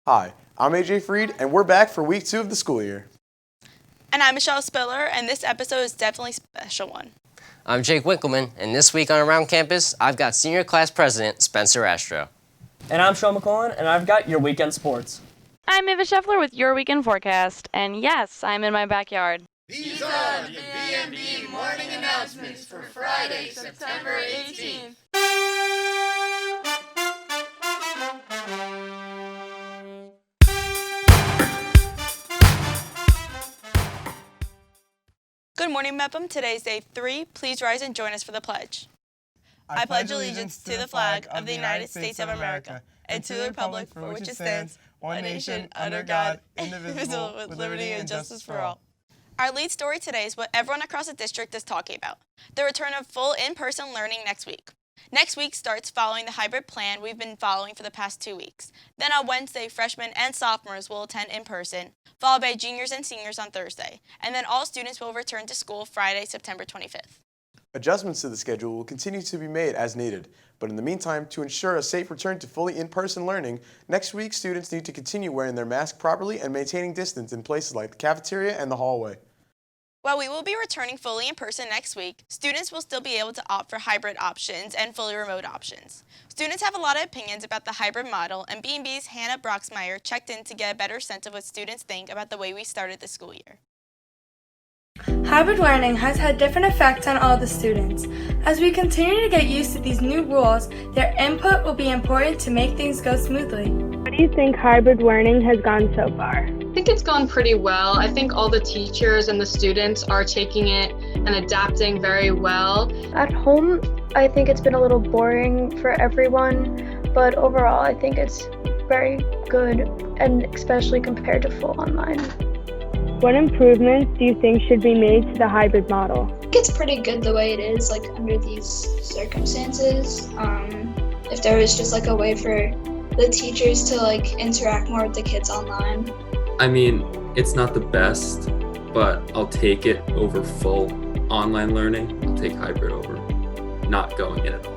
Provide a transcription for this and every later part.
Hi, I'm AJ Freed, and we're back for week 2 of the school year. And I'm Michele Spiller, and this episode is definitely a special one. I'm Jake Winkleman, and this week on Around Campus, I've got Senior Class President Spencer Astrow. And I'm Sean McCullen, and I've got your weekend sports. I'm Ava Scheffler with your weekend forecast, and yes, I'm in my backyard. These are the BMB Morning Announcements for Friday, September 18th. Good morning, Mepham. Today's day 3. Please rise and join us for the pledge. I pledge allegiance to the flag of the United States of America and to the republic for which it stands, one nation, under God, indivisible, with liberty and justice for all. Our lead story today is what everyone across the district is talking about: the return of full in-person learning next week. Next week starts following the hybrid plan we've been following for the past 2 weeks. Then on Wednesday, freshmen and sophomores will attend in person, followed by juniors and seniors on Thursday, and then all students will return to school Friday, September 25th. Adjustments to the schedule will continue to be made as needed, but in the meantime, to ensure a safe return to fully in-person learning, next week students need to continue wearing their mask properly and maintaining distance in places like the cafeteria and the hallway. While we will be returning fully in person next week, students will still be able to opt for hybrid options and fully remote options. Students have a lot of opinions about the hybrid model, and BMB's Hannah Broxmeyer checked in to get a better sense of what students think about the way we started the school year. Hybrid learning has had different effects on all the students. As we continue to get used to these new rules, their input will be important to make things go smoothly. How do you think hybrid learning has gone so far? I think it's gone pretty well. I think all the teachers and the students are taking it and adapting very well. At home, I think it's been a little boring for everyone, but overall, I think it's very good, and especially compared to full online. What improvements do you think should be made to the hybrid model? I think it's pretty good the way it is, like under these circumstances. If there was just like a way for the teachers to like interact more with the kids online. I mean, it's not the best, but I'll take it over full online learning. I'll take hybrid over not going in at all.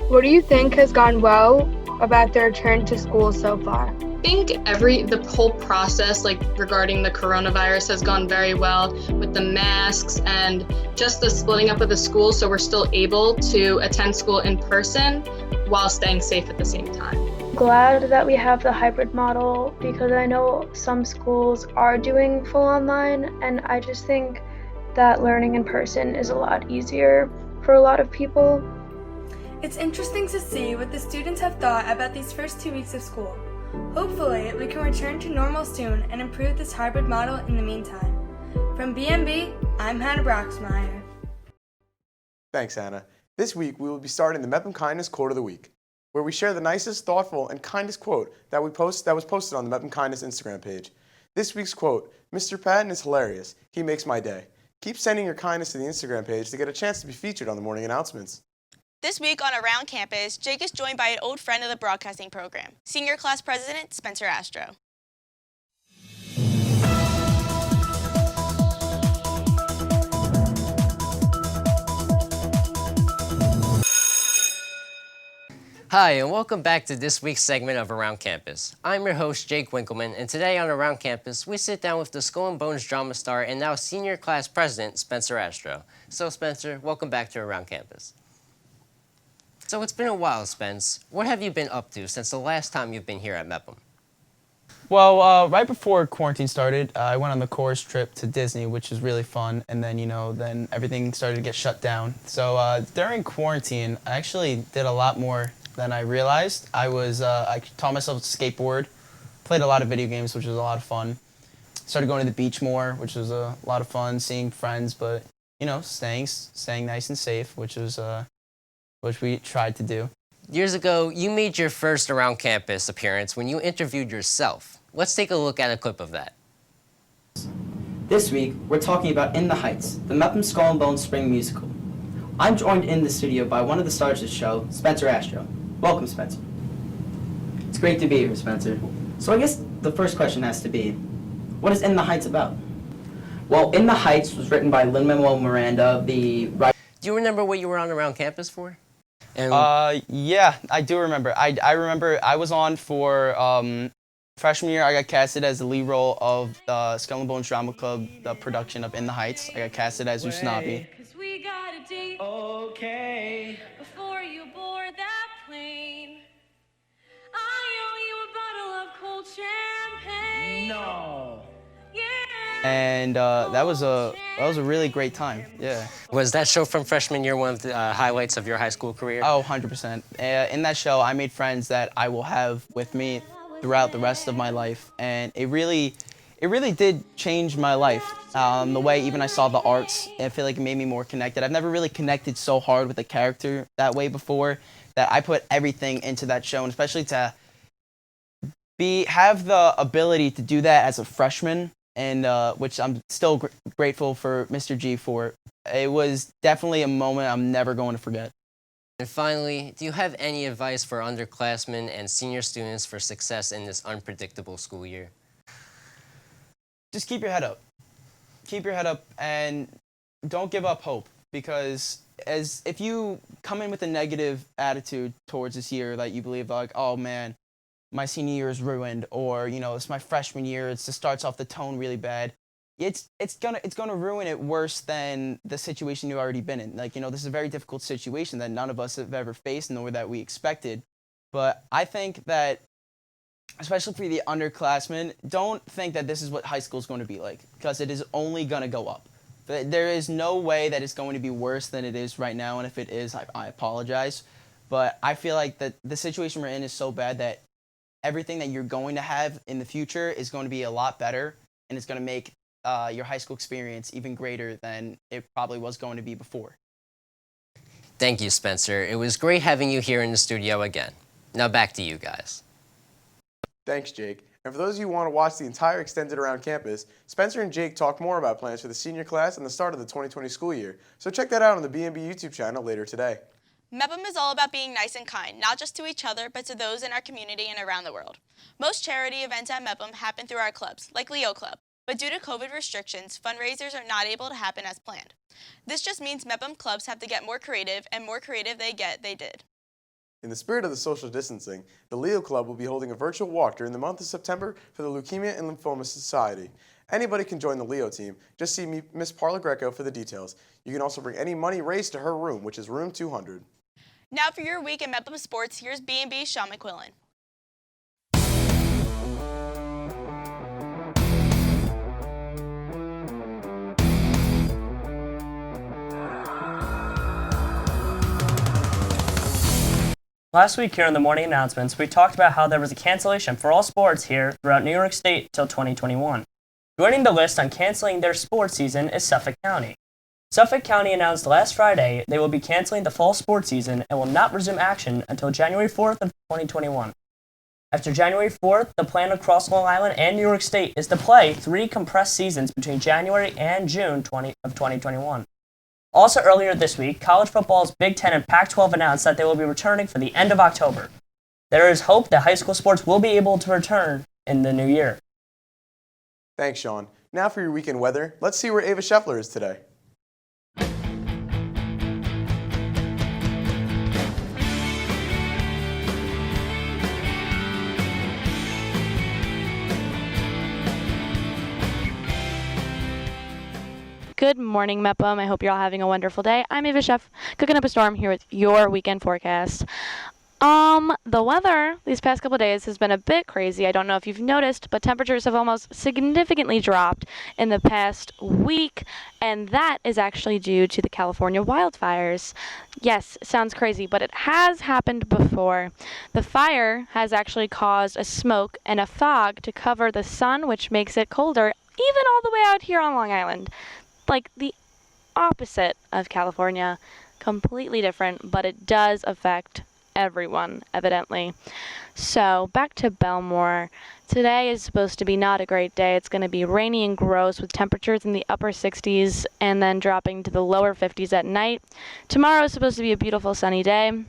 What do you think has gone well about the return to school so far? I think the whole process, like regarding the coronavirus, has gone very well with the masks and just the splitting up of the school, so we're still able to attend school in person while staying safe at the same time. Glad that we have the hybrid model because I know some schools are doing full online, and I just think that learning in person is a lot easier for a lot of people. It's interesting to see what the students have thought about these first 2 weeks of school. Hopefully, we can return to normal soon and improve this hybrid model in the meantime. From BMB, I'm Hannah Broxmeyer. Thanks, Hannah. This week, we will be starting the Mepham Kindness Quote of the Week, where we share the nicest, thoughtful, and kindest quote that was posted on the Mepham Kindness Instagram page. This week's quote: "Mr. Patton is hilarious. He makes my day." Keep sending your kindness to the Instagram page to get a chance to be featured on the morning announcements. This week on Around Campus, Jake is joined by an old friend of the broadcasting program, Senior Class President Spencer Astrow. Hi, and welcome back to this week's segment of Around Campus. I'm your host, Jake Winkleman, and today on Around Campus, we sit down with the Skull and Bones drama star and now Senior Class President Spencer Astrow. So, Spencer, welcome back to Around Campus. So it's been a while, Spence. What have you been up to since the last time you've been here at Mepham? Well, right before quarantine started, I went on the chorus trip to Disney, which was really fun, and then, then everything started to get shut down. So during quarantine, I actually did a lot more than I realized. I taught myself to skateboard, played a lot of video games, which was a lot of fun. Started going to the beach more, which was a lot of fun, seeing friends, but, staying nice and safe, which we tried to do. Years ago, you made your first Around Campus appearance when you interviewed yourself. Let's take a look at a clip of that. This week, we're talking about In the Heights, the Mepham Skull and Bones Spring Musical. I'm joined in the studio by one of the stars of the show, Spencer Astrow. Welcome, Spencer. It's great to be here, Spencer. So I guess the first question has to be, what is In the Heights about? Well, In the Heights was written by Lin-Manuel Miranda, the writer. Do you remember what you were on Around Campus for? Yeah, I do remember. I remember I was on for Freshman year, I got casted as the lead role of the Skull and Bones Drama Club, the production of In the Heights. I got casted as Usnavi. We got a date. Okay. Before you board that plane, I owe you a bottle of cold champagne. No. Yeah. And that was a really great time. Yeah. Was that show from freshman year one of the highlights of your high school career? Oh, 100%. In that show, I made friends that I will have with me throughout the rest of my life, and it really did change my life. The way even I saw the arts, I feel like it made me more connected. I've never really connected so hard with a character that way before, that I put everything into that show, and especially to have the ability to do that as a freshman, and which I'm still grateful for Mr. G for. It was definitely a moment I'm never going to forget. And finally, do you have any advice for underclassmen and senior students for success in this unpredictable school year? Just keep your head up. Keep your head up and don't give up hope, because if you come in with a negative attitude towards this year, that you believe like, oh man, my senior year is ruined, or it's my freshman year, it just starts off the tone really bad. It's gonna ruin it worse than the situation you've already been in. Like, this is a very difficult situation that none of us have ever faced, nor that we expected. But I think that, especially for the underclassmen, don't think that this is what high school is going to be like, because it is only going to go up. There is no way that it's going to be worse than it is right now, and if it is, I apologize. But I feel like that the situation we're in is so bad that everything that you're going to have in the future is going to be a lot better, and it's going to make your high school experience even greater than it probably was going to be before. Thank you, Spencer. It was great having you here in the studio again. Now back to you guys. Thanks, Jake. And for those of you who want to watch the entire extended Around Campus, Spencer and Jake talk more about plans for the senior class and the start of the 2020 school year. So check that out on the BMB YouTube channel later today. MEPM is all about being nice and kind, not just to each other, but to those in our community and around the world. Most charity events at MEPM happen through our clubs, like Leo Club. But due to COVID restrictions, fundraisers are not able to happen as planned. This just means MEPM clubs have to get more creative, and more creative they get, they did. In the spirit of the social distancing, the Leo Club will be holding a virtual walk during the month of September for the Leukemia and Lymphoma Society. Anybody can join the Leo team. Just see Miss Parla Greco for the details. You can also bring any money raised to her room, which is room 200. Now for your week in MEPM sports, here's BMB's Sean McQuillan. Last week here in the morning announcements, we talked about how there was a cancellation for all sports here throughout New York State till 2021. Joining the list on canceling their sports season is Suffolk County. Suffolk County announced last Friday they will be canceling the fall sports season and will not resume action until January 4th of 2021. After January 4th, the plan across Long Island and New York State is to play 3 compressed seasons between January and June of 2021. Also earlier this week, college football's Big Ten and Pac-12 announced that they will be returning for the end of October. There is hope that high school sports will be able to return in the new year. Thanks, Sean. Now for your weekend weather, let's see where Ava Scheffler is today. Good morning, MEPM. I hope you're all having a wonderful day. I'm Ava Chef, cooking up a storm here with your weekend forecast. The weather these past couple of days has been a bit crazy. I don't know if you've noticed, but temperatures have almost significantly dropped in the past week, and that is actually due to the California wildfires. Yes, sounds crazy, but it has happened before. The fire has actually caused a smoke and a fog to cover the sun, which makes it colder, even all the way out here on Long Island. Like the opposite of California, completely different, but it does affect everyone, evidently. So back to Bellmore. Today is supposed to be not a great day. It's going to be rainy and gross with temperatures in the upper 60s and then dropping to the lower 50s at night. Tomorrow is supposed to be a beautiful sunny day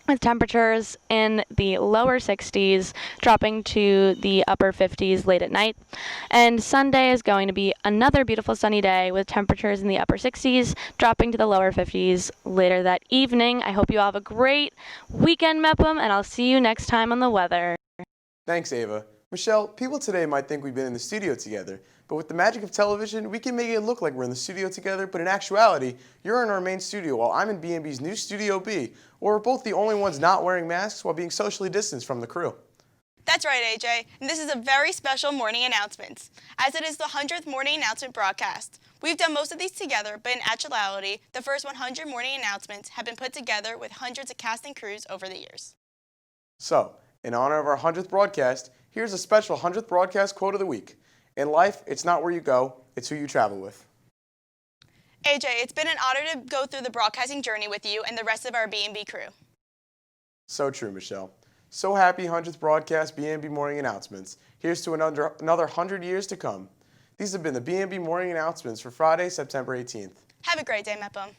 with temperatures in the lower 60s dropping to the upper 50s late at night. And Sunday is going to be another beautiful sunny day with temperatures in the upper 60s dropping to the lower 50s later that evening. I hope you all have a great weekend, MEPM, and I'll see you next time on the weather. Thanks, Ava. Michele, people today might think we've been in the studio together, but with the magic of television, we can make it look like we're in the studio together, but in actuality, you're in our main studio while I'm in BMB's new Studio B, where we're both the only ones not wearing masks while being socially distanced from the crew. That's right, AJ, and this is a very special morning announcements, as it is the 100th morning announcement broadcast. We've done most of these together, but in actuality, the first 100 morning announcements have been put together with hundreds of cast and crews over the years. So, in honor of our 100th broadcast, here's a special 100th broadcast quote of the week. In life, it's not where you go, it's who you travel with. AJ, it's been an honor to go through the broadcasting journey with you and the rest of our BMB crew. So true, Michele. So happy 100th broadcast BMB Morning Announcements. Here's to another 100 years to come. These have been the BMB Morning Announcements for Friday, September 18th. Have a great day, MEPM.